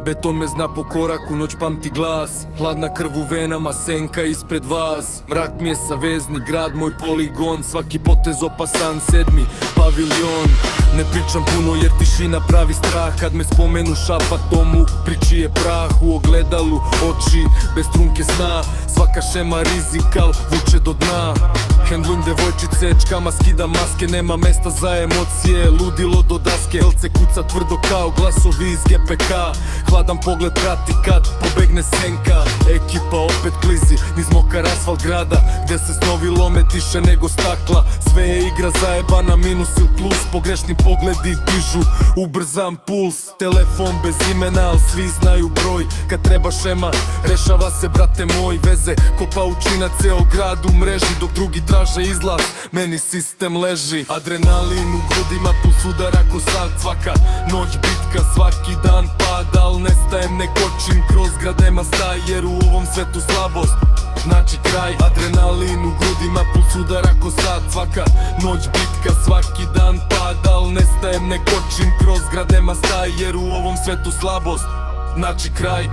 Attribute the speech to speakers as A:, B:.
A: Beton me zna po koraku, noć pamti glas. Hladna krv u venama, senka ispred vas. Mrak mi je savezni grad, moj poligon. Svaki potez opasan, 7. paviljon. Ne pričam puno jer tišina pravi strah. Kad me spomenu šapatom u priči je prah. U ogledalu oči bez trunke sna. Svaka šema rizikal vuče do dna. Hendlujem devojčice, čkama skida maske. Nema mesta za emocije, ludilo do daske. Elce kuca tvrdo kao glasovi iz GPK. Hladan pogled prati kad pobegne senka. Ekipa opet klizi niz mokar asfalt grada, gde se snovi lome tiše nego stakla. Sve je igra zajebana, minus ili plus. Pogrešni pogledi dižu, ubrzan puls. Telefon bez imena, al svi znaju broj. Kad treba šema, rešava se brate moj. Veze ko paučina, ceo grad u mreži. Dok drugi traže izlaz, meni sistem leži. Adrenalin u grudima, puls udara ko sad. Svaka noć bitka, svaki dan pad. Al nestajem, ne kočim kroz grad, nema staj. Jer u ovom svetu slabost znači kraj. Adrenalin u grudima, puls udara ko sad. Svaka noć bitka, svaki dan pad. Al nestajem, ne kočim kroz grad, nema staj. Jer u ovom svetu slabost znači kraj.